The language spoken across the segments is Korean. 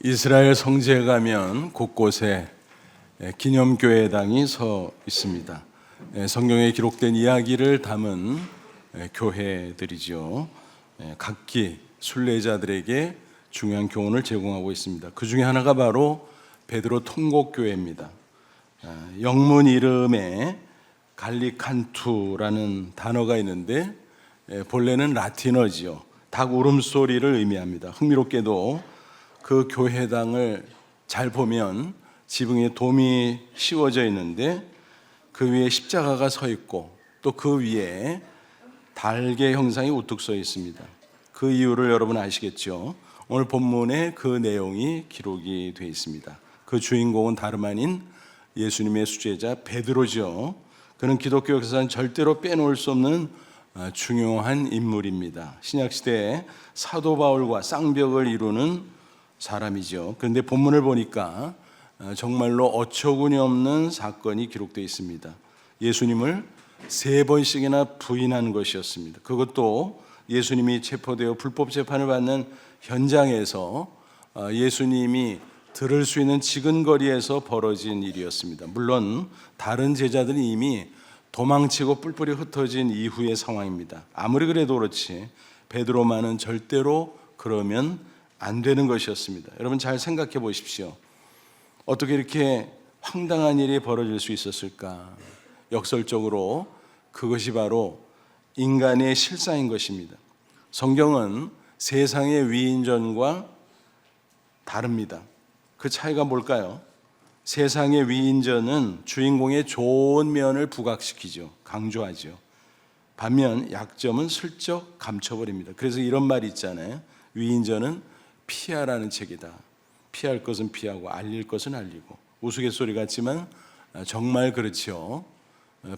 이스라엘 성지에 가면 곳곳에 기념교회당이 서 있습니다. 성경에 기록된 이야기를 담은 교회들이죠. 각기 순례자들에게 중요한 교훈을 제공하고 있습니다. 그 중에 하나가 바로 베드로 통곡교회입니다. 영문 이름에 갈리칸투라는 단어가 있는데 본래는 라틴어지요. 닭 울음소리를 의미합니다. 흥미롭게도 그 교회당을 잘 보면 지붕에 돔이 씌워져 있는데 그 위에 십자가가 서 있고 또 그 위에 달개 형상이 우뚝 서 있습니다. 그 이유를 여러분 아시겠죠? 오늘 본문에 그 내용이 기록이 되어 있습니다. 그 주인공은 다름 아닌 예수님의 수제자 베드로죠. 그는 기독교 역사상 절대로 빼놓을 수 없는 중요한 인물입니다. 신약시대에 사도 바울과 쌍벽을 이루는 사람이죠. 그런데 본문을 보니까 정말로 어처구니 없는 사건이 기록되어 있습니다. 예수님을 3번씩이나 부인한 것이었습니다. 그것도 예수님이 체포되어 불법 재판을 받는 현장에서 예수님이 들을 수 있는 지근거리에서 벌어진 일이었습니다. 물론 다른 제자들은 이미 도망치고 뿔뿔이 흩어진 이후의 상황입니다. 아무리 그래도 그렇지 베드로만은 절대로 그러면 안 되는 것이었습니다. 여러분 잘 생각해 보십시오. 어떻게 이렇게 황당한 일이 벌어질 수 있었을까? 역설적으로 그것이 바로 인간의 실상인 것입니다. 성경은 세상의 위인전과 다릅니다. 그 차이가 뭘까요? 세상의 위인전은 주인공의 좋은 면을 부각시키죠. 강조하죠. 반면 약점은 슬쩍 감춰버립니다. 그래서 이런 말이 있잖아요. 위인전은 피하라는 책이다. 피할 것은 피하고 알릴 것은 알리고. 우스갯소리 같지만 정말 그렇죠.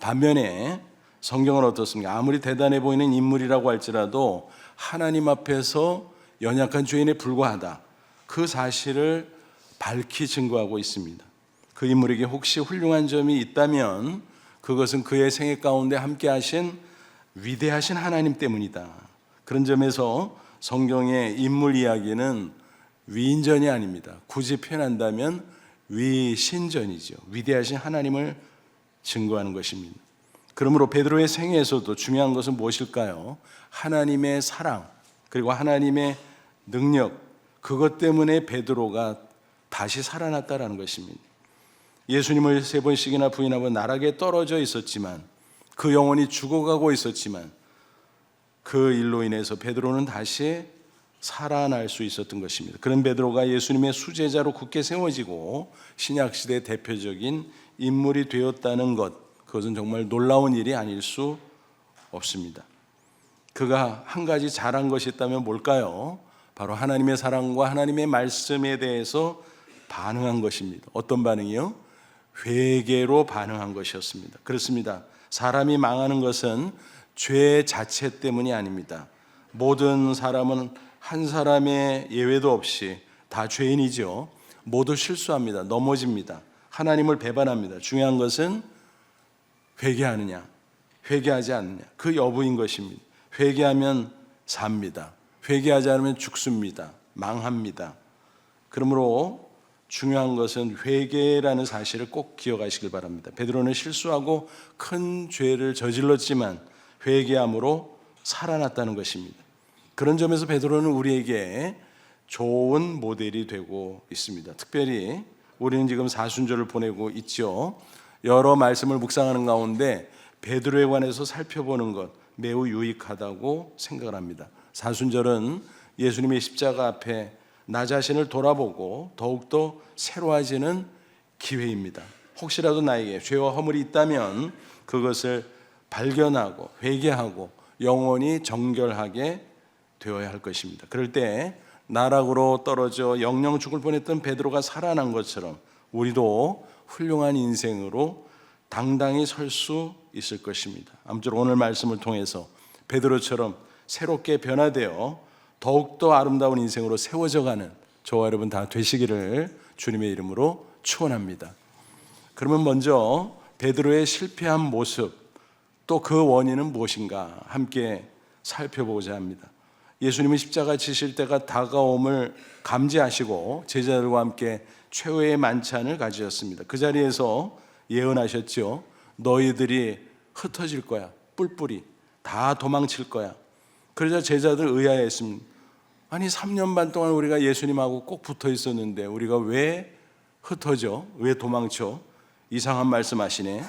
반면에 성경은 어떻습니까? 아무리 대단해 보이는 인물이라고 할지라도 하나님 앞에서 연약한 죄인에 불과하다. 그 사실을 밝히 증거하고 있습니다. 그 인물에게 혹시 훌륭한 점이 있다면 그것은 그의 생애 가운데 함께 하신 위대하신 하나님 때문이다. 그런 점에서 성경의 인물 이야기는 위인전이 아닙니다. 굳이 표현한다면 위신전이죠. 위대하신 하나님을 증거하는 것입니다. 그러므로 베드로의 생애에서도 중요한 것은 무엇일까요? 하나님의 사랑 그리고 하나님의 능력, 그것 때문에 베드로가 다시 살아났다라는 것입니다. 예수님을 3번씩이나 부인하고 나락에 떨어져 있었지만 그 영혼이 죽어가고 있었지만 그 일로 인해서 베드로는 다시 살아날 수 있었던 것입니다. 그런 베드로가 예수님의 수제자로 굳게 세워지고 신약시대 대표적인 인물이 되었다는 것, 그것은 정말 놀라운 일이 아닐 수 없습니다. 그가 한 가지 잘한 것이 있다면 뭘까요? 바로 하나님의 사랑과 하나님의 말씀에 대해서 반응한 것입니다. 어떤 반응이요? 회개로 반응한 것이었습니다. 그렇습니다. 사람이 망하는 것은 죄 자체 때문이 아닙니다. 모든 사람은 한 사람의 예외도 없이 다 죄인이죠. 모두 실수합니다. 넘어집니다. 하나님을 배반합니다. 중요한 것은 회개하느냐, 회개하지 않느냐, 그 여부인 것입니다. 회개하면 삽니다. 회개하지 않으면 죽습니다. 망합니다. 그러므로 중요한 것은 회개라는 사실을 꼭 기억하시길 바랍니다. 베드로는 실수하고 큰 죄를 저질렀지만 회개함으로 살아났다는 것입니다. 그런 점에서 베드로는 우리에게 좋은 모델이 되고 있습니다. 특별히 우리는 지금 사순절을 보내고 있죠. 여러 말씀을 묵상하는 가운데 베드로에 관해서 살펴보는 것 매우 유익하다고 생각을 합니다. 사순절은 예수님의 십자가 앞에 나 자신을 돌아보고 더욱더 새로워지는 기회입니다. 혹시라도 나에게 죄와 허물이 있다면 그것을 발견하고 회개하고 영원히 정결하게 되어야 할 것입니다. 그럴 때 나락으로 떨어져 영영 죽을 뻔했던 베드로가 살아난 것처럼 우리도 훌륭한 인생으로 당당히 설 수 있을 것입니다. 아무쪼록 오늘 말씀을 통해서 베드로처럼 새롭게 변화되어 더욱더 아름다운 인생으로 세워져가는 저와 여러분 다 되시기를 주님의 이름으로 축원합니다. 그러면 먼저 베드로의 실패한 모습 또 그 원인은 무엇인가 함께 살펴보고자 합니다. 예수님은 십자가 지실 때가 다가옴을 감지하시고 제자들과 함께 최후의 만찬을 가지셨습니다. 그 자리에서 예언하셨죠. 너희들이 흩어질 거야. 뿔뿔이 다 도망칠 거야. 그러자 제자들 의아해했습니다. 아니 3년 반 동안 우리가 예수님하고 꼭 붙어 있었는데 우리가 왜 흩어져? 왜 도망쳐? 이상한 말씀하시네.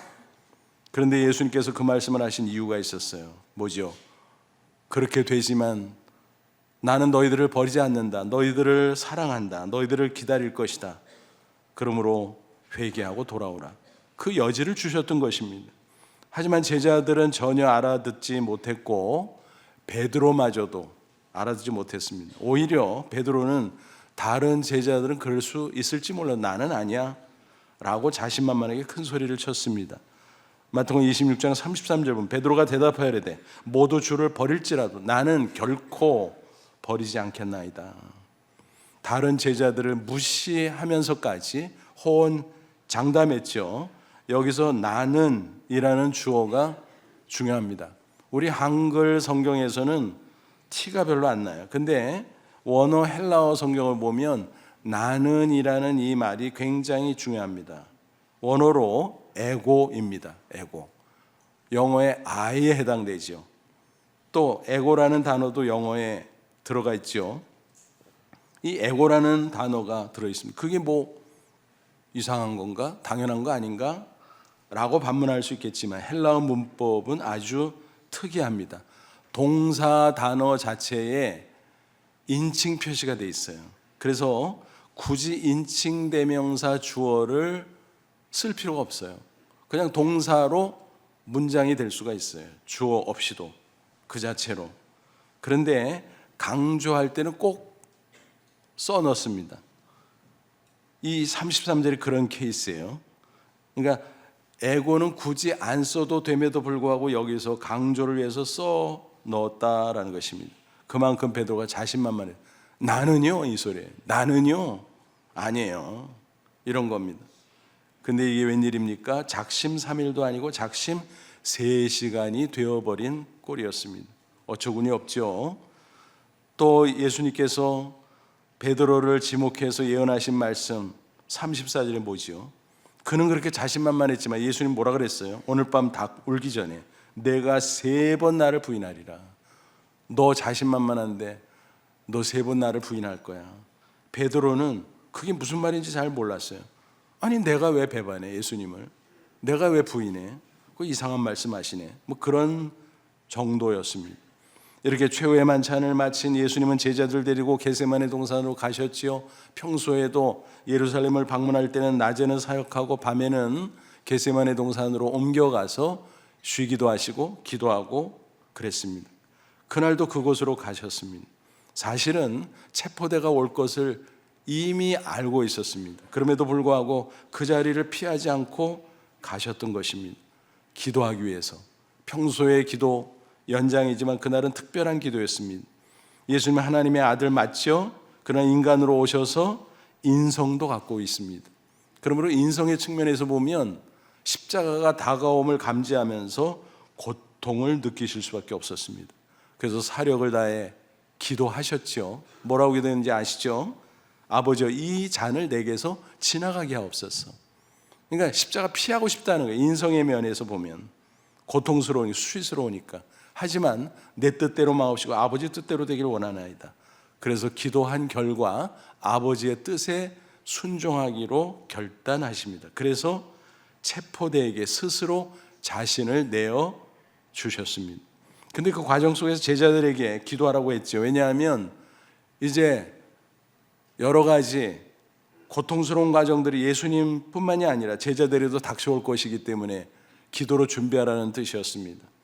그런데 예수님께서 그 말씀을 하신 이유가 있었어요. 뭐죠? 그렇게 되지만 나는 너희들을 버리지 않는다. 너희들을 사랑한다. 너희들을 기다릴 것이다. 그러므로 회개하고 돌아오라. 그 여지를 주셨던 것입니다. 하지만 제자들은 전혀 알아듣지 못했고 베드로마저도 알아듣지 못했습니다. 오히려 베드로는 다른 제자들은 그럴 수 있을지 몰라 나는 아니야 라고 자신만만하게 큰 소리를 쳤습니다. 마태복음 26장 33절 보면 베드로가 대답하여 이르되 모두 주를 버릴지라도 나는 결코 버리지 않겠나이다. 다른 제자들을 무시하면서까지 호언장담했죠. 여기서 나는 이라는 주어가 중요합니다. 우리 한글 성경에서는 티가 별로 안 나요. 근데 원어 헬라어 성경을 보면 나는 이라는 이 말이 굉장히 중요합니다. 원어로 에고입니다. 에고. 영어의 I에 해당되죠. 또 에고라는 단어도 영어에 들어가 있죠. 이 에고라는 단어가 들어있습니다. 그게 뭐 이상한 건가? 당연한 거 아닌가? 라고 반문할 수 있겠지만 헬라어 문법은 아주 특이합니다. 동사 단어 자체에 인칭 표시가 돼 있어요. 그래서 굳이 인칭 대명사 주어를 쓸 필요가 없어요. 그냥 동사로 문장이 될 수가 있어요. 주어 없이도 그 자체로. 그런데 강조할 때는 꼭 써 넣습니다. 이 33절이 그런 케이스예요. 그러니까 에고는 굳이 안 써도 됨에도 불구하고 여기서 강조를 위해서 써 넣었다라는 것입니다. 그만큼 베드로가 자신만만해요. 나는요, 이 소리예요. 나는요, 아니에요. 이런 겁니다. 근데 이게 웬일입니까? 작심 3일도 아니고 작심 3시간이 되어버린 꼴이었습니다. 어처구니 없죠. 또 예수님께서 베드로를 지목해서 예언하신 말씀 34절에 뭐지요? 그는 그렇게 자신만만했지만 예수님 뭐라 그랬어요? 오늘 밤 닭 울기 전에 내가 3번 나를 부인하리라. 너 자신만만한데 너 3번 나를 부인할 거야. 베드로는 그게 무슨 말인지 잘 몰랐어요. 아니 내가 왜 배반해 예수님을? 내가 왜 부인해? 그 이상한 말씀하시네. 뭐 그런 정도였습니다. 이렇게 최후의 만찬을 마친 예수님은 제자들 데리고 겟세마네 동산으로 가셨지요. 평소에도 예루살렘을 방문할 때는 낮에는 사역하고 밤에는 겟세마네 동산으로 옮겨가서 쉬기도 하시고 기도하고 그랬습니다. 그날도 그곳으로 가셨습니다. 사실은 체포대가 올 것을 이미 알고 있었습니다. 그럼에도 불구하고 그 자리를 피하지 않고 가셨던 것입니다. 기도하기 위해서. 평소의 기도 연장이지만 그날은 특별한 기도였습니다. 예수님은 하나님의 아들 맞죠? 그러나 인간으로 오셔서 인성도 갖고 있습니다. 그러므로 인성의 측면에서 보면 십자가가 다가옴을 감지하면서 고통을 느끼실 수밖에 없었습니다. 그래서 사력을 다해 기도하셨죠. 뭐라고 기도했는지 아시죠? 아버지여 이 잔을 내게서 지나가게 하옵소서. 그러니까 십자가 피하고 싶다는 거예요. 인성의 면에서 보면 고통스러우니까 수치스러우니까. 하지만 내 뜻대로 마옵시고 아버지 뜻대로 되기를 원하나이다. 그래서 기도한 결과 아버지의 뜻에 순종하기로 결단하십니다. 그래서 체포대에게 스스로 자신을 내어 주셨습니다. 근데 그 과정 속에서 제자들에게 기도하라고 했죠. 왜냐하면 이제 여러 가지 고통스러운 과정들이 예수님뿐만이 아니라 제자들에도 닥쳐올 것이기 때문에 기도로 준비하라는 뜻이었습니다.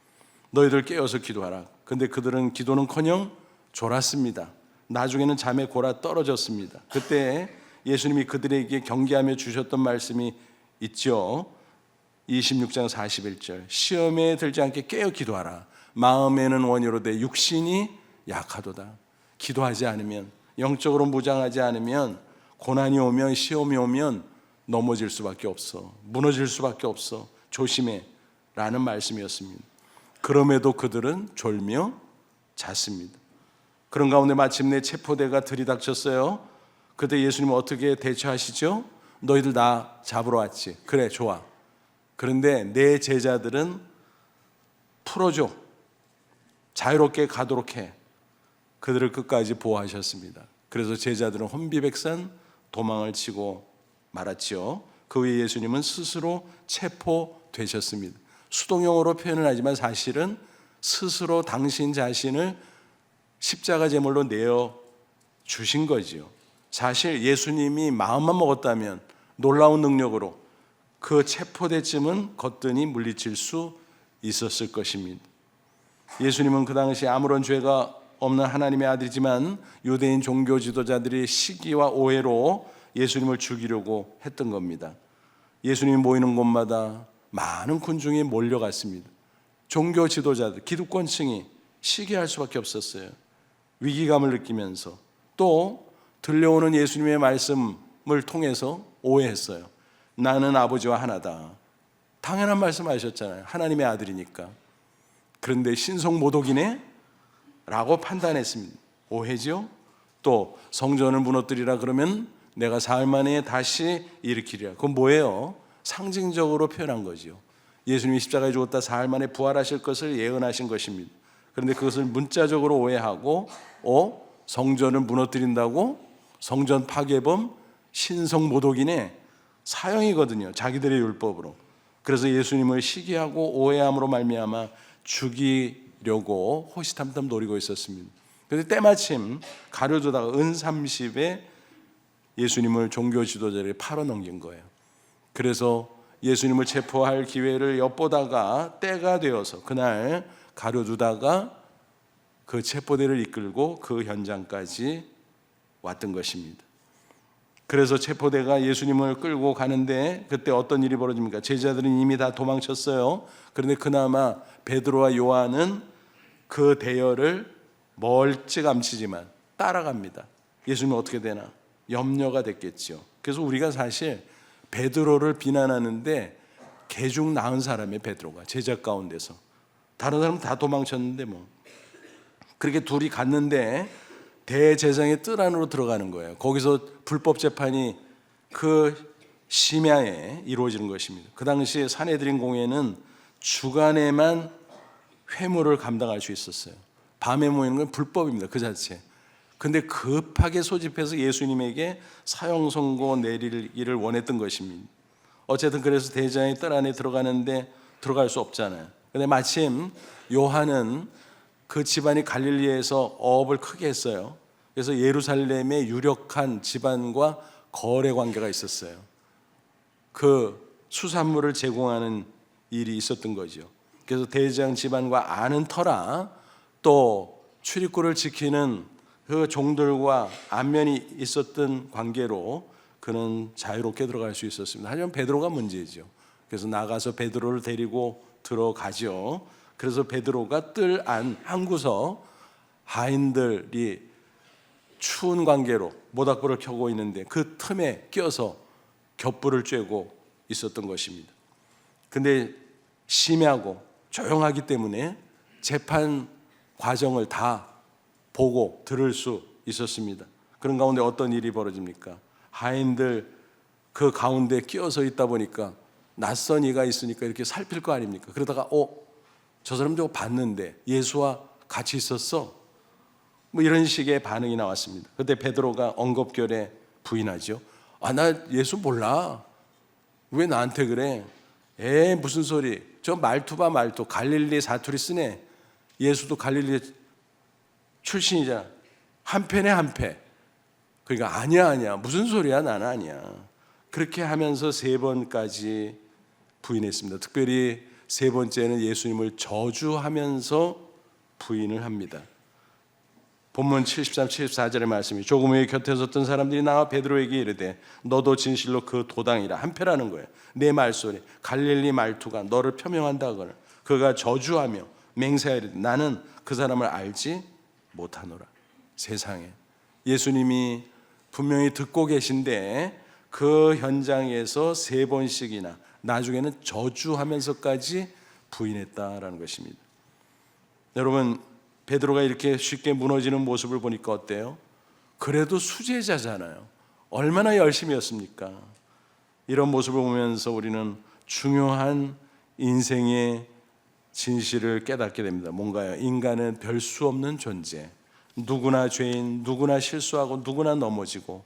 너희들 깨어서 기도하라. 근데 그들은 기도는커녕 졸았습니다. 나중에는 잠에 골아 떨어졌습니다. 그때 예수님이 그들에게 경계하며 주셨던 말씀이 있죠. 26장 41절 시험에 들지 않게 깨어 기도하라. 마음에는 원이로되 육신이 약하도다. 기도하지 않으면, 영적으로 무장하지 않으면 고난이 오면, 시험이 오면 넘어질 수밖에 없어. 무너질 수밖에 없어. 조심해 라는 말씀이었습니다. 그럼에도 그들은 졸며 잤습니다. 그런 가운데 마침내 체포대가 들이닥쳤어요. 그때 예수님은 어떻게 대처하시죠? 너희들 나 잡으러 왔지. 그래, 좋아. 그런데 내 제자들은 풀어줘. 자유롭게 가도록 해. 그들을 끝까지 보호하셨습니다. 그래서 제자들은 혼비백산 도망을 치고 말았지요. 그 후에 예수님은 스스로 체포되셨습니다. 수동용어로 표현을 하지만 사실은 스스로 당신 자신을 십자가 제물로 내어 주신 거지요. 사실 예수님이 마음만 먹었다면 놀라운 능력으로 그 체포대쯤은 거뜬히 물리칠 수 있었을 것입니다. 예수님은 그 당시 아무런 죄가 없는 하나님의 아들이지만 유대인 종교 지도자들이 시기와 오해로 예수님을 죽이려고 했던 겁니다. 예수님이 모이는 곳마다 많은 군중이 몰려갔습니다. 종교 지도자들, 기득권층이 시기할 수밖에 없었어요. 위기감을 느끼면서 또 들려오는 예수님의 말씀을 통해서 오해했어요. 나는 아버지와 하나다. 당연한 말씀 하셨잖아요. 하나님의 아들이니까. 그런데 신성모독이네? 라고 판단했습니다. 오해죠? 또 성전을 무너뜨리라 그러면 내가 사흘 만에 다시 일으키리라. 그건 뭐예요? 상징적으로 표현한 거죠. 예수님이 십자가에 죽었다 사흘 만에 부활하실 것을 예언하신 것입니다. 그런데 그것을 문자적으로 오해하고 성전을 무너뜨린다고? 성전 파괴범 신성모독이네? 사형이거든요. 자기들의 율법으로. 그래서 예수님을 시기하고 오해함으로 말미암아 죽이려고 호시탐탐 노리고 있었습니다. 그런데 때마침 가룟유다가 은 30에 예수님을 종교 지도자들이 팔아넘긴 거예요. 그래서 예수님을 체포할 기회를 엿보다가 때가 되어서 그날 가룟유다가 그 체포대를 이끌고 그 현장까지 왔던 것입니다. 그래서 체포대가 예수님을 끌고 가는데 그때 어떤 일이 벌어집니까? 제자들은 이미 다 도망쳤어요. 그런데 그나마 베드로와 요한은 그 대열을 멀찌감치지만 따라갑니다. 예수님은 어떻게 되나? 염려가 됐겠죠. 그래서 우리가 사실 베드로를 비난하는데 개중 나은 사람의 베드로가 제자 가운데서 다른 사람은 다 도망쳤는데 뭐 그렇게 둘이 갔는데 대제사장의 뜰 안으로 들어가는 거예요. 거기서 불법 재판이 그 심야에 이루어지는 것입니다. 그 당시에 산헤드린 공회는 주간에만 회무를 감당할 수 있었어요. 밤에 모이는 건 불법입니다. 그 자체. 근데 급하게 소집해서 예수님에게 사형 선고 내리기를 원했던 것입니다. 어쨌든 그래서 대제사장의 뜰 안에 들어가는데 들어갈 수 없잖아요. 근데 마침 요한은 그 집안이 갈릴리에서 어업을 크게 했어요. 그래서 예루살렘의 유력한 집안과 거래 관계가 있었어요. 그 수산물을 제공하는 일이 있었던 거죠. 그래서 대제사장 집안과 아는 터라 또 출입구를 지키는 그 종들과 안면이 있었던 관계로 그는 자유롭게 들어갈 수 있었습니다. 하지만 베드로가 문제죠. 그래서 나가서 베드로를 데리고 들어가죠. 그래서 베드로가 뜰 안 한 구석 하인들이 추운 관계로 모닥불을 켜고 있는데 그 틈에 껴서 겹불을 쬐고 있었던 것입니다. 근데 심야고 조용하기 때문에 재판 과정을 다 보고 들을 수 있었습니다. 그런 가운데 어떤 일이 벌어집니까? 하인들 그 가운데 끼어서 있다 보니까 낯선 이가 있으니까 이렇게 살필 거 아닙니까? 그러다가 저 사람 저거 봤는데 예수와 같이 있었어? 뭐 이런 식의 반응이 나왔습니다. 그때 베드로가 엉겁결에 부인하죠. 나 예수 몰라. 왜 나한테 그래? 무슨 소리? 저 말투 봐 말투. 갈릴리 사투리 쓰네. 예수도 갈릴리 출신이잖아. 한패네 한패. 그러니까 아니야 무슨 소리야 나는 아니야. 그렇게 하면서 3번까지 부인했습니다. 특별히 3번째는 예수님을 저주하면서 부인을 합니다. 본문 73, 74절의 말씀이 조금 후에 곁에 섰던 사람들이 나와 베드로에게 이르되 너도 진실로 그 도당이라 한패라는 거예요. 내 말소리 갈릴리 말투가 너를 표명한다거늘 그가 저주하며 맹세하리되 나는 그 사람을 알지 못하노라. 세상에 예수님이 분명히 듣고 계신데 그 현장에서 3번씩이나 나중에는 저주하면서까지 부인했다라는 것입니다. 여러분 베드로가 이렇게 쉽게 무너지는 모습을 보니까 어때요? 그래도 수제자잖아요. 얼마나 열심히였습니까? 이런 모습을 보면서 우리는 중요한 인생의 진실을 깨닫게 됩니다. 뭔가요? 인간은 별 수 없는 존재. 누구나 죄인, 누구나 실수하고 누구나 넘어지고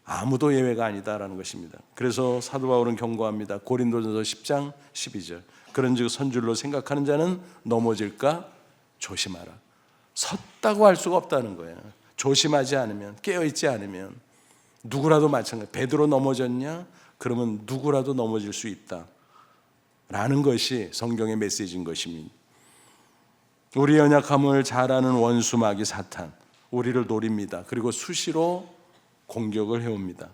아무도 예외가 아니다라는 것입니다. 그래서 사도 바울은 경고합니다. 고린도전서 10장 12절. 그런즉 선줄로 생각하는 자는 넘어질까 조심하라. 섰다고 할 수가 없다는 거예요. 조심하지 않으면, 깨어있지 않으면 누구라도 마찬가지. 베드로 넘어졌냐? 그러면 누구라도 넘어질 수 있다 라는 것이 성경의 메시지인 것입니다. 우리 연약함을 잘 아는 원수 마귀 사탄, 우리를 노립니다. 그리고 수시로 공격을 해옵니다.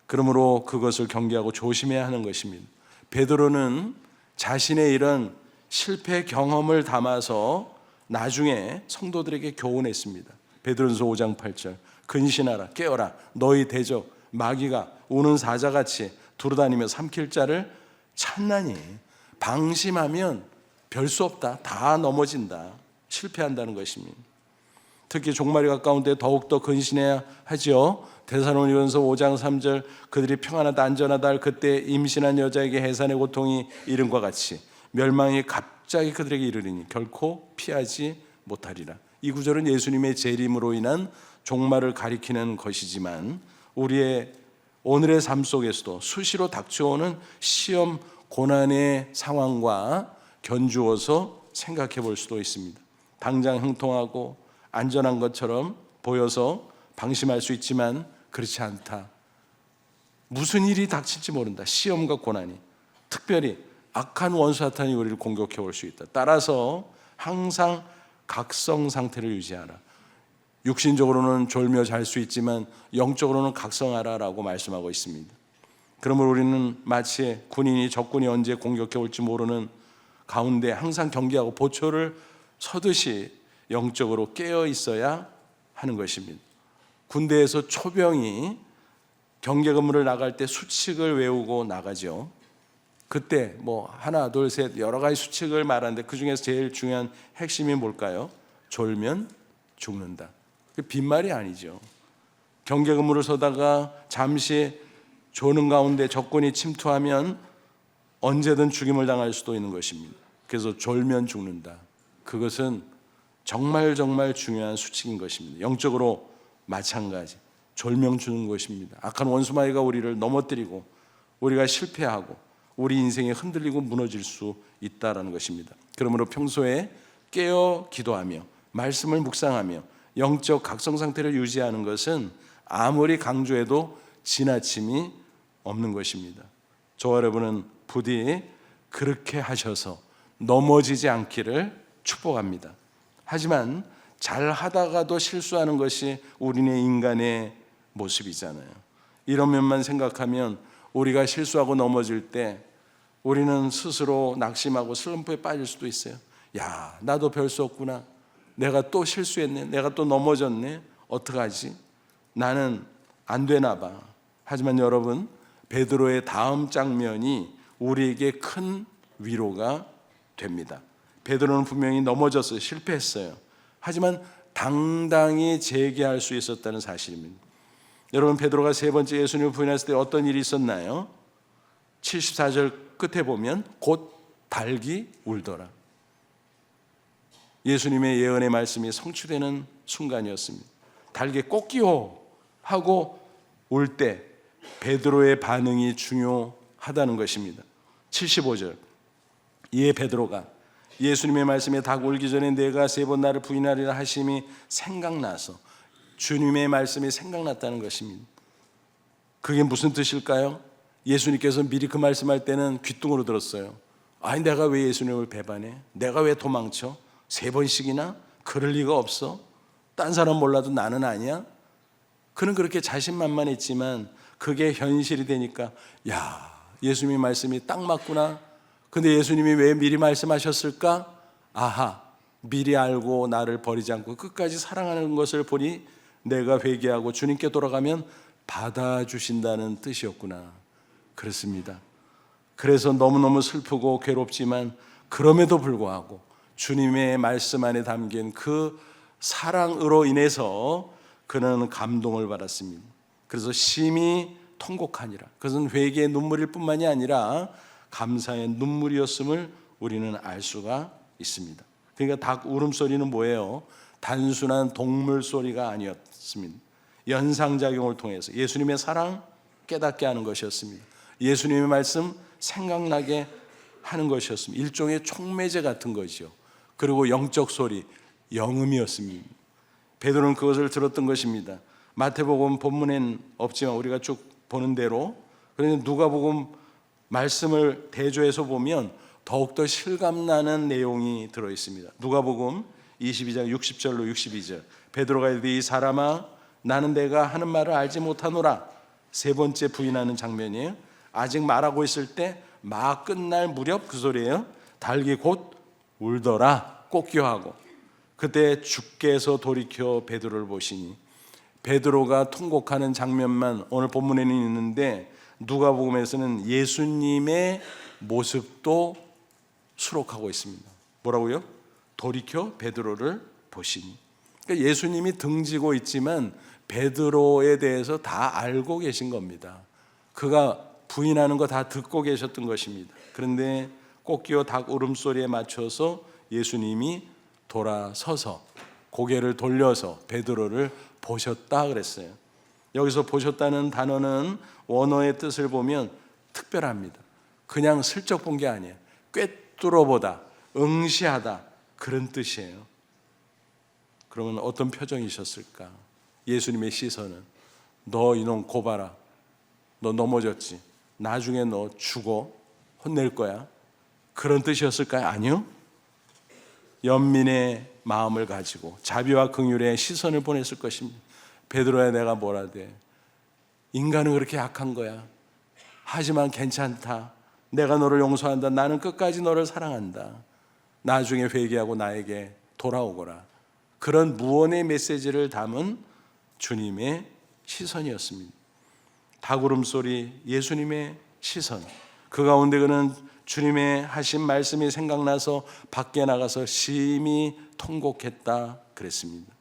그러므로 그것을 경계하고 조심해야 하는 것입니다. 베드로는 자신의 이런 실패 경험을 담아서 나중에 성도들에게 교훈했습니다. 베드로전서 5장 8절. 근신하라, 깨어라. 너희 대적 마귀가 우는 사자같이 두루다니며 삼킬 자를 찾나니. 방심하면 별 수 없다. 다 넘어진다. 실패한다는 것입니다. 특히 종말이 가까운데 더욱더 근신해야 하지요. 데살로니가전서 5장 3절. 그들이 평안하다 안전하다 할 그때 임신한 여자에게 해산의 고통이 이름과 같이 멸망이 갑자기 그들에게 이르리니 결코 피하지 못하리라. 이 구절은 예수님의 재림으로 인한 종말을 가리키는 것이지만 우리의 오늘의 삶 속에서도 수시로 닥쳐오는 시험 고난의 상황과 견주어서 생각해 볼 수도 있습니다. 당장 형통하고 안전한 것처럼 보여서 방심할 수 있지만 그렇지 않다. 무슨 일이 닥칠지 모른다. 시험과 고난이, 특별히 악한 원수 사탄이 우리를 공격해 올 수 있다. 따라서 항상 각성 상태를 유지하라. 육신적으로는 졸며 잘 수 있지만 영적으로는 각성하라라고 말씀하고 있습니다. 그러므로 우리는 마치 군인이 적군이 언제 공격해 올지 모르는 가운데 항상 경계하고 보초를 서듯이 영적으로 깨어 있어야 하는 것입니다. 군대에서 초병이 경계 근무를 나갈 때 수칙을 외우고 나가죠. 그때 뭐 하나 둘 셋 여러 가지 수칙을 말하는데 그 중에서 제일 중요한 핵심이 뭘까요? 졸면 죽는다. 빈말이 아니죠. 경계 근무를 서다가 잠시 조는 가운데 적군이 침투하면 언제든 죽임을 당할 수도 있는 것입니다. 그래서 졸면 죽는다. 그것은 정말 중요한 수칙인 것입니다. 영적으로 마찬가지. 졸면 죽는 것입니다. 악한 원수마귀가 우리를 넘어뜨리고 우리가 실패하고 우리 인생이 흔들리고 무너질 수 있다는 것입니다. 그러므로 평소에 깨어 기도하며 말씀을 묵상하며 영적 각성 상태를 유지하는 것은 아무리 강조해도 지나침이 없는 것입니다. 저와 여러분은 부디 그렇게 하셔서 넘어지지 않기를 축복합니다. 하지만 잘 하다가도 실수하는 것이 우리네 인간의 모습이잖아요. 이런 면만 생각하면 우리가 실수하고 넘어질 때 우리는 스스로 낙심하고 슬럼프에 빠질 수도 있어요. 야, 나도 별 수 없구나. 내가 또 실수했네. 내가 또 넘어졌네. 어떡하지? 나는 안 되나 봐. 하지만 여러분, 베드로의 다음 장면이 우리에게 큰 위로가 됩니다. 베드로는 분명히 넘어졌어요. 실패했어요. 하지만 당당히 재기할 수 있었다는 사실입니다. 여러분, 베드로가 세 번째 예수님을 부인했을 때 어떤 일이 있었나요? 74절 끝에 보면 곧 닭이 울더라. 예수님의 예언의 말씀이 성취되는 순간이었습니다. 닭이 꼭기호 하고 울 때 베드로의 반응이 중요하다는 것입니다. 75절. 이에 베드로가 예수님의 말씀에 닭 울기 전에 내가 세 번 나를 부인하리라 하심이 생각나서 주님의 말씀이 생각났다는 것입니다. 그게 무슨 뜻일까요? 예수님께서 미리 그 말씀할 때는 귀뚱으로 들었어요. 아니, 내가 왜 예수님을 배반해? 내가 왜 도망쳐? 세 번씩이나? 그럴 리가 없어. 딴 사람 몰라도 나는 아니야? 그는 그렇게 자신만만했지만 그게 현실이 되니까 야, 예수님의 말씀이 딱 맞구나. 근데 예수님이 왜 미리 말씀하셨을까? 아하, 미리 알고 나를 버리지 않고 끝까지 사랑하는 것을 보니 내가 회개하고 주님께 돌아가면 받아주신다는 뜻이었구나. 그렇습니다. 그래서 너무너무 슬프고 괴롭지만 그럼에도 불구하고 주님의 말씀 안에 담긴 그 사랑으로 인해서 그는 감동을 받았습니다. 그래서 심히 통곡하니라. 그것은 회개의 눈물일 뿐만이 아니라 감사의 눈물이었음을 우리는 알 수가 있습니다. 그러니까 닭 울음소리는 뭐예요? 단순한 동물 소리가 아니었습니다. 연상작용을 통해서 예수님의 사랑 깨닫게 하는 것이었습니다. 예수님의 말씀 생각나게 하는 것이었습니다. 일종의 촉매제 같은 것이요. 그리고 영적 소리, 영음이었습니다. 베드로는 그것을 들었던 것입니다. 마태복음 본문엔 없지만 우리가 쭉 보는 대로, 그런데 누가복음 말씀을 대조해서 보면 더욱더 실감나는 내용이 들어있습니다. 누가복음 22장 60절로 62절, 베드로가 이르되 이 사람아 나는 내가 하는 말을 알지 못하노라. 세 번째 부인하는 장면이에요. 아직 말하고 있을 때 막 끝날 무렵 그 소리예요. 닭이 곧 울더라. 꽃기하고 그때 주께서 돌이켜 베드로를 보시니, 베드로가 통곡하는 장면만 오늘 본문에는 있는데 누가복음에서는 예수님의 모습도 수록하고 있습니다. 뭐라고요? 돌이켜 베드로를 보시니. 그러니까 예수님이 등지고 있지만 베드로에 대해서 다 알고 계신 겁니다. 그가 부인하는 거 다 듣고 계셨던 것입니다. 그런데 꽃기와 닭 울음소리에 맞춰서 예수님이 돌아서서 고개를 돌려서 베드로를 보셨다 그랬어요. 여기서 보셨다는 단어는 원어의 뜻을 보면 특별합니다. 그냥 슬쩍 본 게 아니에요. 꿰뚫어보다, 응시하다, 그런 뜻이에요. 그러면 어떤 표정이셨을까? 예수님의 시선은 너 이놈 고봐라, 너 넘어졌지, 나중에 너 죽어, 혼낼 거야, 그런 뜻이었을까요? 아니요. 연민의 마음을 가지고 자비와 긍휼의 시선을 보냈을 것입니다. 베드로야, 내가 뭐라 돼? 인간은 그렇게 약한 거야. 하지만 괜찮다. 내가 너를 용서한다. 나는 끝까지 너를 사랑한다. 나중에 회개하고 나에게 돌아오거라. 그런 무언의 메시지를 담은 주님의 시선이었습니다. 닭울음소리, 예수님의 시선, 그 가운데 그는 주님의 하신 말씀이 생각나서 밖에 나가서 심히 통곡했다 그랬습니다.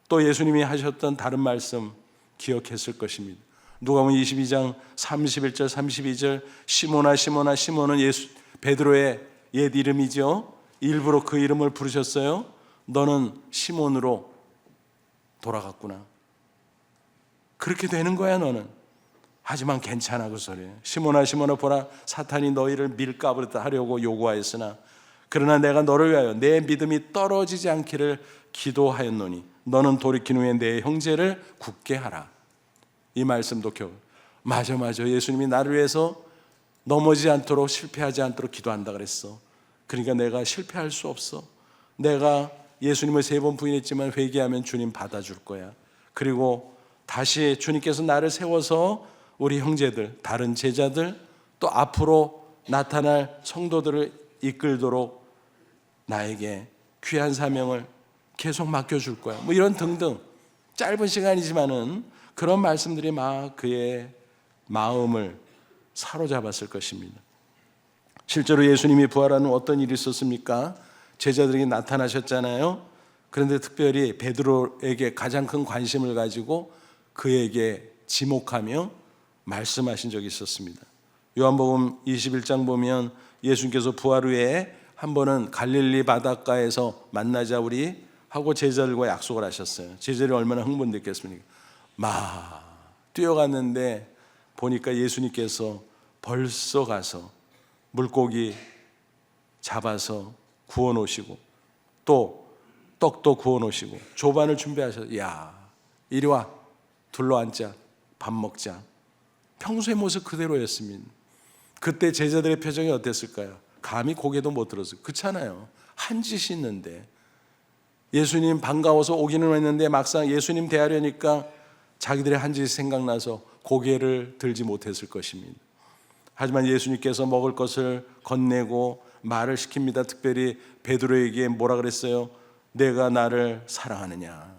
또 예수님이 하셨던 다른 말씀 기억했을 것입니다. 누가복음 22장 31절 32절, 시몬아 시몬아, 시몬은 베드로의 옛 이름이죠. 일부러 그 이름을 부르셨어요. 너는 시몬으로 돌아갔구나. 그렇게 되는 거야 너는. 하지만 괜찮아 그 소리. 시몬아 시몬아 보라, 사탄이 너희를 밀가부르다 하려고 요구하였으나 그러나 내가 너를 위하여 내 믿음이 떨어지지 않기를 기도하였노니 너는 돌이킨 후에 내 형제를 굳게 하라. 이 말씀도 맞아 예수님이 나를 위해서 넘어지지 않도록, 실패하지 않도록 기도한다 그랬어. 그러니까 내가 실패할 수 없어. 내가 예수님을 3번 부인했지만 회개하면 주님 받아줄 거야. 그리고 다시 주님께서 나를 세워서 우리 형제들, 다른 제자들, 또 앞으로 나타날 성도들을 이끌도록 나에게 귀한 사명을 계속 맡겨줄 거야. 뭐 이런 등등 짧은 시간이지만은 그런 말씀들이 막 그의 마음을 사로잡았을 것입니다. 실제로 예수님이 부활한 후 어떤 일이 있었습니까? 제자들에게 나타나셨잖아요. 그런데 특별히 베드로에게 가장 큰 관심을 가지고 그에게 지목하며 말씀하신 적이 있었습니다. 요한복음 21장 보면 예수님께서 부활 후에 한 번은 갈릴리 바닷가에서 만나자 우리 하고 제자들과 약속을 하셨어요. 제자들이 얼마나 흥분됐겠습니까? 막 뛰어갔는데 보니까 예수님께서 벌써 가서 물고기 잡아서 구워 놓으시고 또 떡도 구워 놓으시고 조반을 준비하셔서 야 이리 와 둘러앉자 밥 먹자. 평소의 모습 그대로였습니다. 그때 제자들의 표정이 어땠을까요? 감히 고개도 못 들었어요. 그렇잖아요. 한 짓이 있는데 예수님 반가워서 오기는 했는데 막상 예수님 대하려니까 자기들의 한 짓이 생각나서 고개를 들지 못했을 것입니다. 하지만 예수님께서 먹을 것을 건네고 말을 시킵니다. 특별히 베드로에게 뭐라 그랬어요? 내가 나를 사랑하느냐?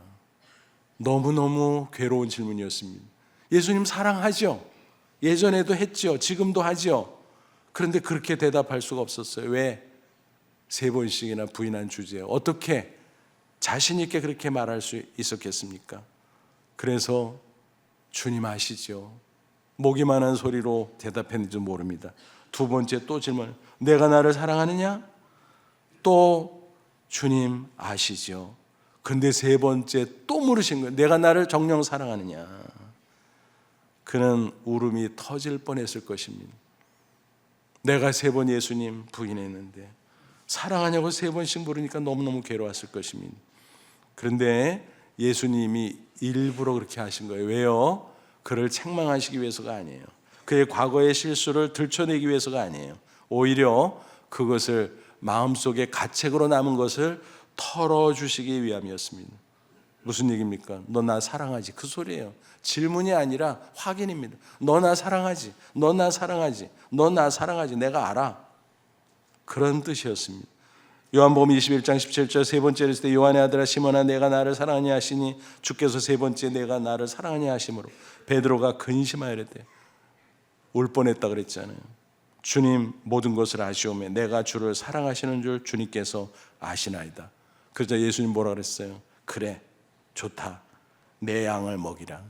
너무너무 괴로운 질문이었습니다. 예수님 사랑하죠? 예전에도 했죠. 지금도 하죠. 그런데 그렇게 대답할 수가 없었어요. 왜? 3번씩이나 부인한 주제에 어떻게 자신 있게 그렇게 말할 수 있었겠습니까? 그래서 주님 아시죠? 목이만한 소리로 대답했는지 모릅니다. 2번째 또 질문, 내가 나를 사랑하느냐? 또 주님 아시죠? 근데 3번째 또 물으신 거예요. 내가 나를 정녕 사랑하느냐? 그는 울음이 터질 뻔했을 것입니다. 내가 3번 예수님 부인했는데 사랑하냐고 3번씩 물으니까 너무너무 괴로웠을 것입니다. 그런데 예수님이 일부러 그렇게 하신 거예요. 왜요? 그를 책망하시기 위해서가 아니에요. 그의 과거의 실수를 들춰내기 위해서가 아니에요. 오히려 그것을 마음속에 가책으로 남은 것을 털어주시기 위함이었습니다. 무슨 얘기입니까? 너 나 사랑하지? 그 소리예요. 질문이 아니라 확인입니다. 너 나 사랑하지? 너 나 사랑하지? 너 나 사랑하지? 내가 알아. 그런 뜻이었습니다. 요한복음 21장 17절 3번째를 했을 때 요한의 아들아 시몬아 내가 나를 사랑하냐 하시니 주께서 3번째 내가 나를 사랑하냐 하심으로 베드로가 근심하였대. 울 뻔했다 그랬잖아요. 주님 모든 것을 아시오매 내가 주를 사랑하시는 줄 주님께서 아시나이다. 그러자 예수님 뭐라 그랬어요? 그래 좋다. 내 양을 먹이라.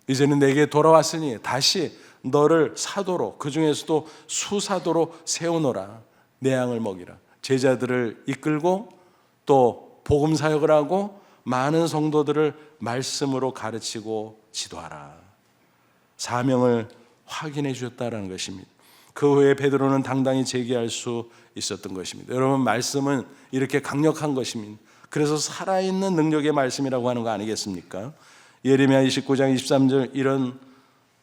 이제는 내게 돌아왔으니 다시 너를 사도로, 그 중에서도 수사도로 세우노라. 내 양을 먹이라. 제자들을 이끌고 또 복음 사역을 하고 많은 성도들을 말씀으로 가르치고 지도하라. 사명을 확인해 주셨다라는 것입니다. 그 후에 베드로는 당당히 제기할 수 있었던 것입니다. 여러분, 말씀은 이렇게 강력한 것입니다. 그래서 살아있는 능력의 말씀이라고 하는 거 아니겠습니까? 예레미야 29장 23절 이런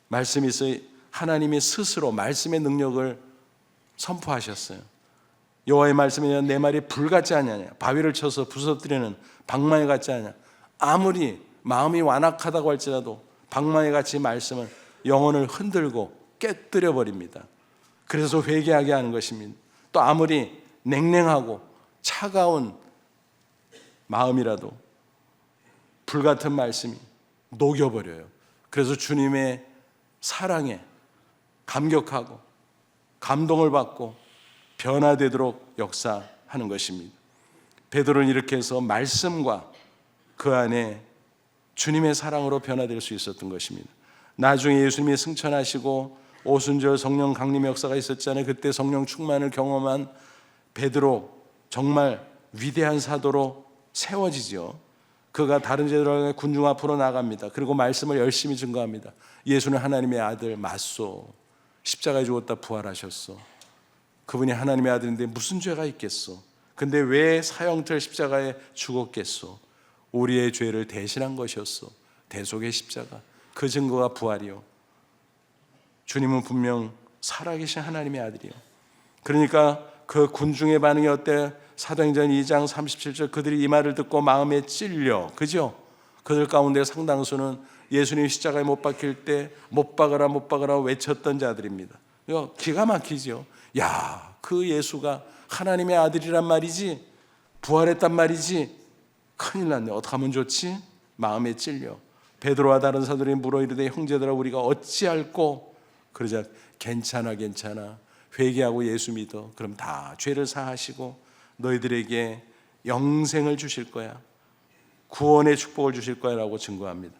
말씀이 있어요. 하나님이 스스로 말씀의 능력을 선포하셨어요. 여호와의 말씀이냐 내 말이 불같지 않느냐 바위를 쳐서 부서뜨리는 방망이 같지 않느냐. 아무리 마음이 완악하다고 할지라도 방망이 같이 말씀은 영혼을 흔들고 깨뜨려 버립니다. 그래서 회개하게 하는 것입니다. 또 아무리 냉랭하고 차가운 마음이라도 불같은 말씀이 녹여버려요. 그래서 주님의 사랑에 감격하고 감동을 받고 변화되도록 역사하는 것입니다. 베드로는 이렇게 해서 말씀과 그 안에 주님의 사랑으로 변화될 수 있었던 것입니다. 나중에 예수님이 승천하시고 오순절 성령 강림 역사가 있었잖아요. 그때 성령 충만을 경험한 베드로 정말 위대한 사도로 세워지죠. 그가 다른 제자들과 군중 앞으로 나갑니다. 그리고 말씀을 열심히 증거합니다. 예수는 하나님의 아들 맞소. 십자가에 죽었다 부활하셨어. 그분이 하나님의 아들인데 무슨 죄가 있겠소? 근데 왜 사형틀 십자가에 죽었겠소? 우리의 죄를 대신한 것이었어. 대속의 십자가. 그 증거가 부활이요. 주님은 분명 살아계신 하나님의 아들이요. 그러니까 그 군중의 반응이 어때? 사도행전 2장 37절 그들이 이 말을 듣고 마음에 찔려. 그죠? 그들 가운데 상당수는 예수님 십자가에 못 박힐 때 못 박아라 못 박아라 외쳤던 자들입니다. 이거 기가 막히죠. 야, 그 예수가 하나님의 아들이란 말이지, 부활했단 말이지. 큰일 났네. 어떻게 하면 좋지? 마음에 찔려. 베드로와 다른 사도들이 물어 이르되 형제들아 우리가 어찌할꼬? 그러자 괜찮아 회개하고 예수 믿어. 그럼 다 죄를 사하시고 너희들에게 영생을 주실 거야. 구원의 축복을 주실 거야 라고 증거합니다.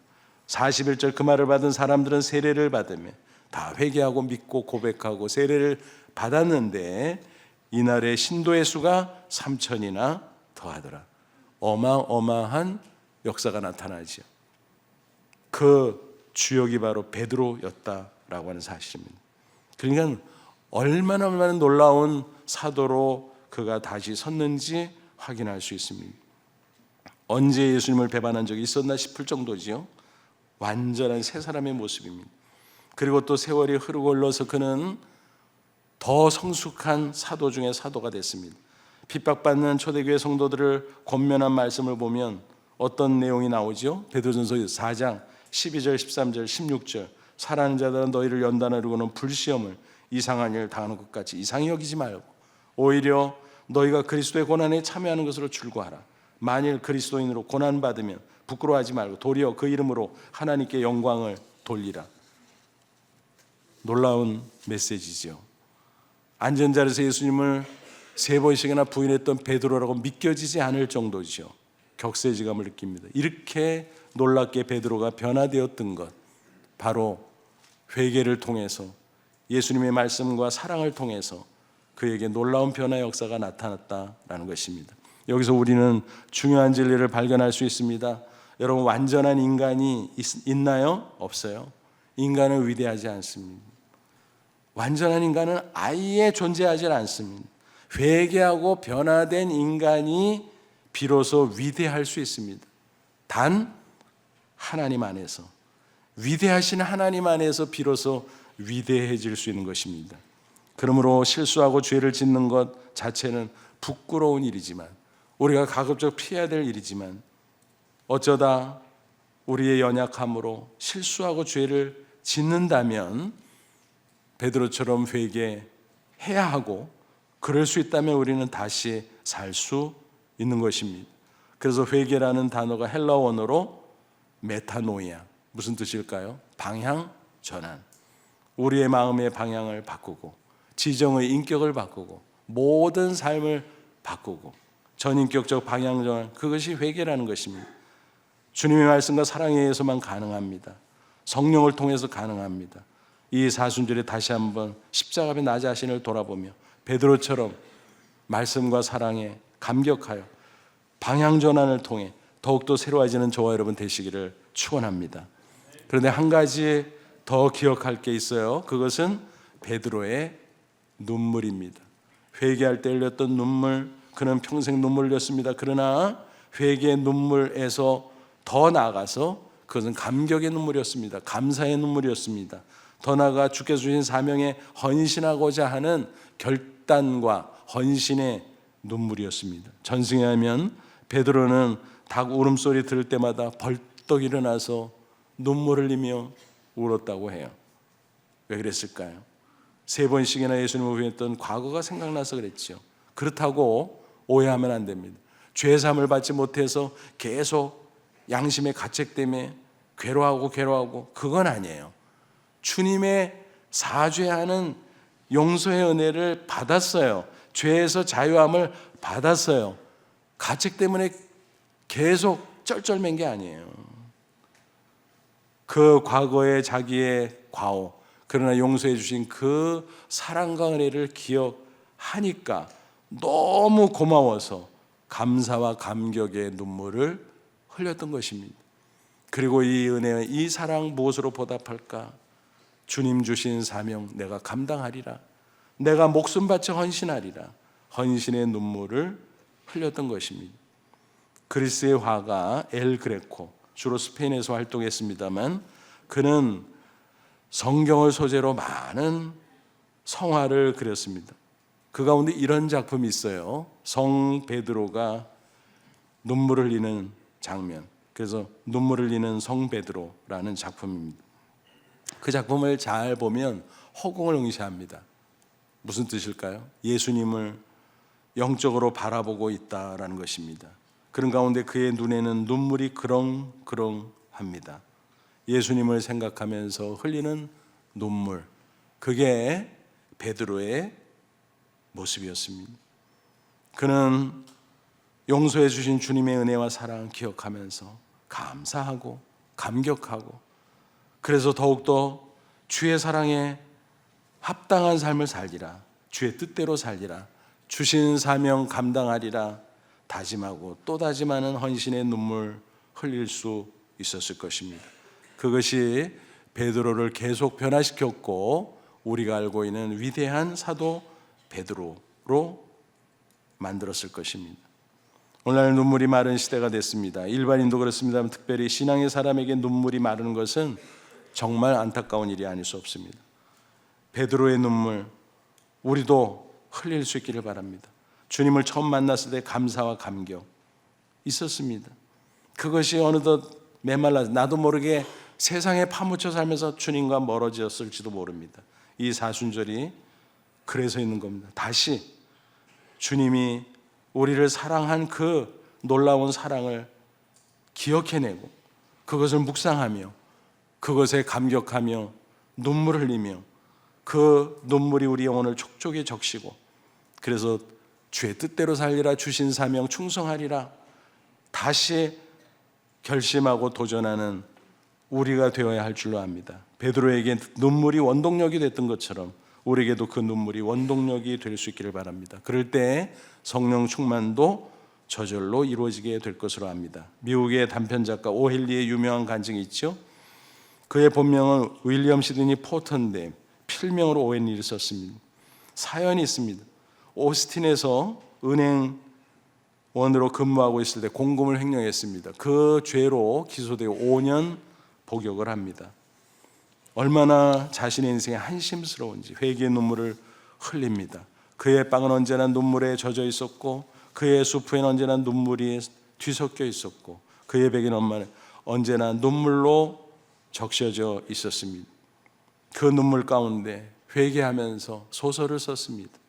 41절 그 말을 받은 사람들은 세례를 받으며 다 회개하고 믿고 고백하고 세례를 받았는데 이날의 신도의 수가 3,000이나 더하더라. 어마어마한 역사가 나타나죠. 그 주역이 바로 베드로였다라고 하는 사실입니다. 그러니까 얼마나 놀라운 사도로 그가 다시 섰는지 확인할 수 있습니다. 언제 예수님을 배반한 적이 있었나 싶을 정도지요. 완전한 새 사람의 모습입니다. 그리고 또 세월이 흐르고 흘러서 그는 더 성숙한 사도 중에 사도가 됐습니다. 핍박받는 초대교회 성도들을 권면한 말씀을 보면 어떤 내용이 나오죠? 베드로전서 4장 12절 13절 16절 사랑하는 자들은 너희를 연단하려고는 불시험을 이상한 일을 당하는 것 같이 이상히 여기지 말고 오히려 너희가 그리스도의 고난에 참여하는 것으로 줄거하라. 만일 그리스도인으로 고난받으면 부끄러워하지 말고 도리어 그 이름으로 하나님께 영광을 돌리라. 놀라운 메시지죠. 앉은 자리에서 예수님을 3번씩이나 부인했던 베드로라고 믿겨지지 않을 정도죠. 격세지감을 느낍니다. 이렇게 놀랍게 베드로가 변화되었던 것, 바로 회개를 통해서 예수님의 말씀과 사랑을 통해서 그에게 놀라운 변화 역사가 나타났다라는 것입니다. 여기서 우리는 중요한 진리를 발견할 수 있습니다. 여러분, 완전한 인간이 있나요? 없어요. 인간은 위대하지 않습니다. 완전한 인간은 아예 존재하지 않습니다. 회개하고 변화된 인간이 비로소 위대할 수 있습니다. 단 하나님 안에서, 위대하신 하나님 안에서 비로소 위대해질 수 있는 것입니다. 그러므로 실수하고 죄를 짓는 것 자체는 부끄러운 일이지만, 우리가 가급적 피해야 될 일이지만, 어쩌다 우리의 연약함으로 실수하고 죄를 짓는다면 베드로처럼 회개해야 하고, 그럴 수 있다면 우리는 다시 살 수 있는 것입니다. 그래서 회개라는 단어가 헬라 원어로 메타노이아, 무슨 뜻일까요? 방향 전환. 우리의 마음의 방향을 바꾸고, 지정의 인격을 바꾸고, 모든 삶을 바꾸고, 전인격적 방향 전환, 그것이 회개라는 것입니다. 주님의 말씀과 사랑에 의해서만 가능합니다. 성령을 통해서 가능합니다. 이 사순절에 다시 한번 십자가 앞에 나 자신을 돌아보며 베드로처럼 말씀과 사랑에 감격하여 방향 전환을 통해 더욱더 새로워지는 저와 여러분 되시기를 축원합니다. 그런데 한 가지 더 기억할 게 있어요. 그것은 베드로의 눈물입니다. 회개할 때 흘렸던 눈물, 그는 평생 눈물을 흘렸습니다. 그러나 회개의 눈물에서 더 나아가서 그것은 감격의 눈물이었습니다. 감사의 눈물이었습니다. 더 나아가 주께서 주신 사명에 헌신하고자 하는 결단과 헌신의 눈물이었습니다. 전승에 하면 베드로는 닭 울음소리 들을 때마다 벌떡 일어나서 눈물을 흘리며 울었다고 해요. 왜 그랬을까요? 3번씩이나 예수님을 부인했던 과거가 생각나서 그랬죠. 그렇다고 오해하면 안 됩니다. 죄사함을 받지 못해서 계속 양심의 가책 때문에 괴로워하고 그건 아니에요. 주님의 사죄하는 용서의 은혜를 받았어요. 죄에서 자유함을 받았어요. 가책 때문에 계속 쩔쩔맨 게 아니에요. 그 과거의 자기의 과오, 그러나 용서해 주신 그 사랑과 은혜를 기억하니까 너무 고마워서 감사와 감격의 눈물을 흘렸던 것입니다. 그리고 이 은혜, 이 사랑 무엇으로 보답할까? 주님 주신 사명 내가 감당하리라. 내가 목숨 바쳐 헌신하리라. 헌신의 눈물을 흘렸던 것입니다. 그리스의 화가 엘 그레코, 주로 스페인에서 활동했습니다만 그는 성경을 소재로 많은 성화를 그렸습니다. 그 가운데 이런 작품이 있어요. 성 베드로가 눈물을 흘리는 장면. 그래서 눈물을 흘리는 성 베드로라는 작품입니다. 그 작품을 잘 보면 허공을 응시합니다. 무슨 뜻일까요? 예수님을 영적으로 바라보고 있다라는 것입니다. 그런 가운데 그의 눈에는 눈물이 그렁그렁합니다. 예수님을 생각하면서 흘리는 눈물, 그게 베드로의 모습이었습니다. 그는 용서해 주신 주님의 은혜와 사랑을 기억하면서 감사하고 감격하고, 그래서 더욱더 주의 사랑에 합당한 삶을 살리라, 주의 뜻대로 살리라, 주신 사명 감당하리라 다짐하고 또 다짐하는 헌신의 눈물 흘릴 수 있었을 것입니다. 그것이 베드로를 계속 변화시켰고 우리가 알고 있는 위대한 사도 베드로로 만들었을 것입니다. 오늘날 눈물이 마른 시대가 됐습니다. 일반인도 그렇습니다만 특별히 신앙의 사람에게 눈물이 마르는 것은 정말 안타까운 일이 아닐 수 없습니다. 베드로의 눈물 우리도 흘릴 수 있기를 바랍니다. 주님을 처음 만났을 때 감사와 감격 있었습니다. 그것이 어느덧 메말라 나도 모르게 세상에 파묻혀 살면서 주님과 멀어졌을지도 모릅니다. 이 사순절이 그래서 있는 겁니다. 다시 주님이 우리를 사랑한 그 놀라운 사랑을 기억해내고 그것을 묵상하며 그것에 감격하며 눈물을 흘리며 그 눈물이 우리 영혼을 촉촉히 적시고, 그래서 주의 뜻대로 살리라, 주신 사명 충성하리라, 다시 결심하고 도전하는 우리가 되어야 할 줄로 압니다. 베드로에게 눈물이 원동력이 됐던 것처럼 우리에게도 그 눈물이 원동력이 될 수 있기를 바랍니다. 그럴 때 성령 충만도 저절로 이루어지게 될 것으로 압니다. 미국의 단편작가 오헨리의 유명한 간증이 있죠. 그의 본명은 윌리엄 시드니 포터인데 필명으로 오헨리를 썼습니다. 사연이 있습니다. 오스틴에서 은행원으로 근무하고 있을 때 공금을 횡령했습니다. 그 죄로 기소되어 5년 복역을 합니다. 얼마나 자신의 인생이 한심스러운지 회개의 눈물을 흘립니다. 그의 빵은 언제나 눈물에 젖어 있었고 그의 수프에는 언제나 눈물이 뒤섞여 있었고 그의 베개는 언제나 눈물로 적셔져 있었습니다. 그 눈물 가운데 회개하면서 소설을 썼습니다.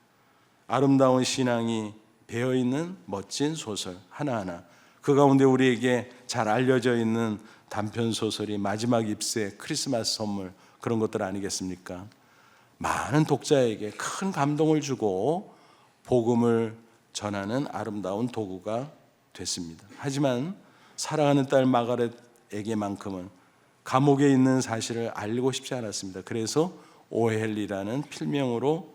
아름다운 신앙이 배어있는 멋진 소설 하나하나, 그 가운데 우리에게 잘 알려져 있는 단편소설이 마지막 잎새, 크리스마스 선물, 그런 것들 아니겠습니까? 많은 독자에게 큰 감동을 주고 복음을 전하는 아름다운 도구가 됐습니다. 하지만 사랑하는 딸 마가렛에게만큼은 감옥에 있는 사실을 알고 싶지 않았습니다. 그래서 오헨리라는 필명으로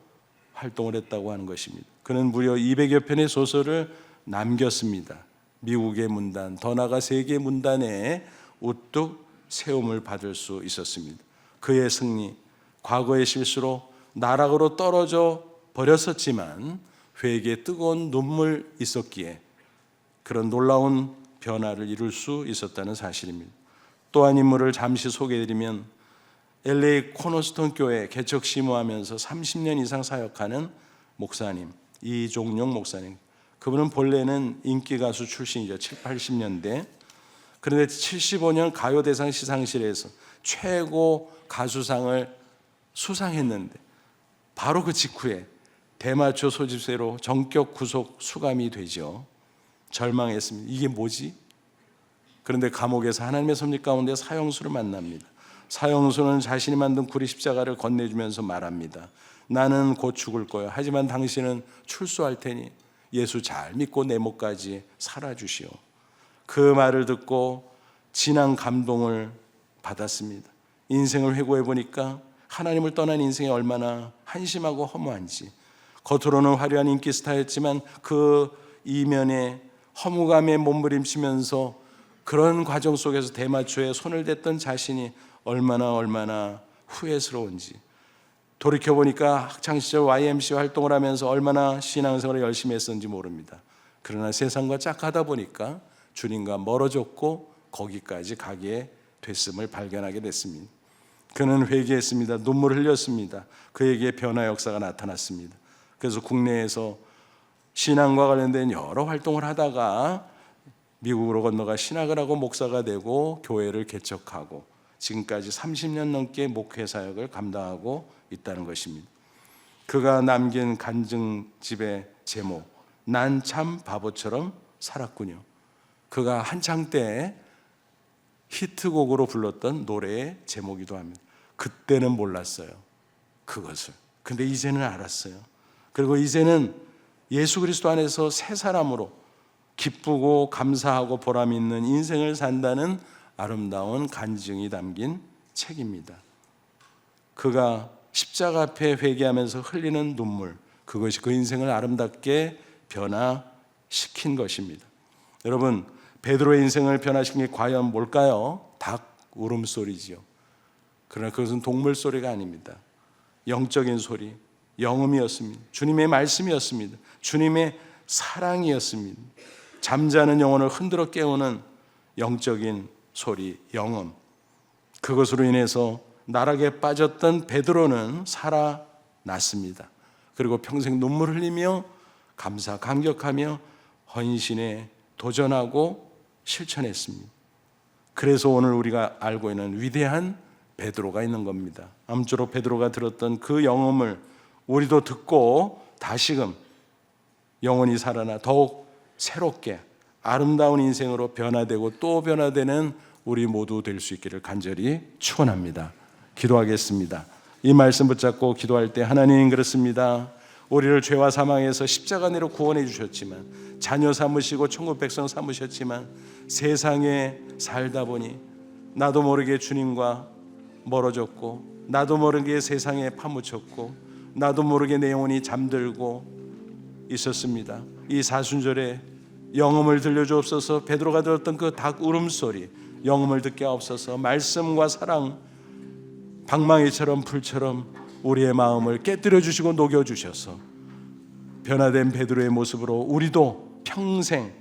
활동을 했다고 하는 것입니다. 그는 무려 200여 편의 소설을 남겼습니다. 미국의 문단, 더 나아가 세계 문단에 우뚝 세움을 받을 수 있었습니다. 그의 승리, 과거의 실수로 나락으로 떨어져 버렸었지만 회개의 뜨거운 눈물 있었기에 그런 놀라운 변화를 이룰 수 있었다는 사실입니다. 또 한 인물을 잠시 소개해드리면 LA 코너스톤 교회 개척 심호하면서 30년 이상 사역하는 목사님, 이종용 목사님. 그분은 본래는 인기 가수 출신이죠. 7, 80년대. 그런데 75년 가요대상 시상식에서 최고 가수상을 수상했는데 바로 그 직후에 대마초 소집세로 정격 구속 수감이 되죠. 절망했습니다. 이게 뭐지? 그런데 감옥에서 하나님의 섭리 가운데 사형수를 만납니다. 사형수는 자신이 만든 구리 십자가를 건네주면서 말합니다. 나는 곧 죽을 거야. 하지만 당신은 출소할 테니 예수 잘 믿고 내 목까지 살아주시오. 그 말을 듣고 진한 감동을 받았습니다. 인생을 회고해 보니까 하나님을 떠난 인생이 얼마나 한심하고 허무한지. 겉으로는 화려한 인기 스타였지만 그 이면에 허무감에 몸부림치면서 그런 과정 속에서 대마초에 손을 댔던 자신이 얼마나 후회스러운지. 돌이켜보니까 학창시절 YMC 활동을 하면서 얼마나 신앙생활을 열심히 했었는지 모릅니다. 그러나 세상과 짝하다 보니까 주님과 멀어졌고 거기까지 가게 됐음을 발견하게 됐습니다. 그는 회개했습니다. 눈물을 흘렸습니다. 그에게 변화 역사가 나타났습니다. 그래서 국내에서 신앙과 관련된 여러 활동을 하다가 미국으로 건너가 신학을 하고 목사가 되고 교회를 개척하고 지금까지 30년 넘게 목회 사역을 감당하고 있다는 것입니다. 그가 남긴 간증집의 제목, 난 참 바보처럼 살았군요. 그가 한창 때 히트곡으로 불렀던 노래의 제목이기도 합니다. 그때는 몰랐어요, 그것을. 근데 이제는 알았어요. 그리고 이제는 예수 그리스도 안에서 새 사람으로 기쁘고 감사하고 보람 있는 인생을 산다는 아름다운 간증이 담긴 책입니다. 그가 십자가 앞에 회개하면서 흘리는 눈물, 그것이 그 인생을 아름답게 변화시킨 것입니다. 여러분, 베드로의 인생을 변화시킨 게 과연 뭘까요? 닭 울음소리지요. 그러나 그것은 동물 소리가 아닙니다. 영적인 소리, 영음이었습니다. 주님의 말씀이었습니다. 주님의 사랑이었습니다. 잠자는 영혼을 흔들어 깨우는 영적인 소리, 영음. 그것으로 인해서 나락에 빠졌던 베드로는 살아났습니다. 그리고 평생 눈물 흘리며 감사, 감격하며 헌신에 도전하고 실천했습니다. 그래서 오늘 우리가 알고 있는 위대한 베드로가 있는 겁니다. 아무쪼록 베드로가 들었던 그 영음을 우리도 듣고 다시금 영혼이 살아나 더욱 새롭게 아름다운 인생으로 변화되고 또 변화되는 우리 모두 될 수 있기를 간절히 축원합니다. 기도하겠습니다. 이 말씀 붙잡고 기도할 때 하나님, 그렇습니다. 우리를 죄와 사망에서 십자가 내로 구원해 주셨지만, 자녀 삼으시고 천국 백성 삼으셨지만, 세상에 살다 보니 나도 모르게 주님과 멀어졌고, 나도 모르게 세상에 파묻혔고, 나도 모르게 내 영혼이 잠들고 있었습니다. 이 사순절에 영음을 들려주옵소서. 베드로가 들었던 그 닭 울음소리, 영음을 듣게 하옵소서. 말씀과 사랑, 방망이처럼 불처럼 우리의 마음을 깨뜨려 주시고 녹여 주셔서 변화된 베드로의 모습으로 우리도 평생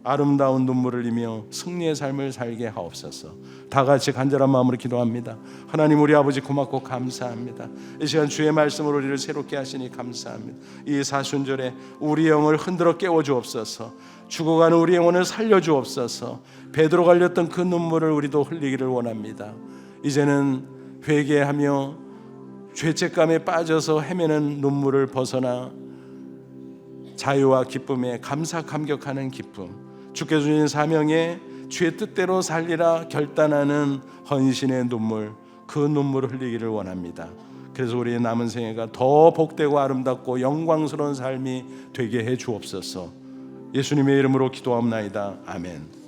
아름다운 눈물을 흘리며 승리의 삶을 살게 하옵소서. 다 같이 간절한 마음으로 기도합니다. 하나님, 우리 아버지 고맙고 감사합니다. 이 시간 주의 말씀으로 우리를 새롭게 하시니 감사합니다. 이 사순절에 우리 영을 흔들어 깨워 주옵소서. 죽어가는 우리 영혼을 살려 주옵소서. 베드로가 흘렸던 그 눈물을 우리도 흘리기를 원합니다. 이제는 회개하며 죄책감에 빠져서 헤매는 눈물을 벗어나 자유와 기쁨에 감사 감격하는 기쁨, 주께서 주신 사명에 주의 뜻대로 살리라 결단하는 헌신의 눈물, 그 눈물을 흘리기를 원합니다. 그래서 우리의 남은 생애가 더 복되고 아름답고 영광스러운 삶이 되게 해 주옵소서. 예수님의 이름으로 기도합나이다. 아멘.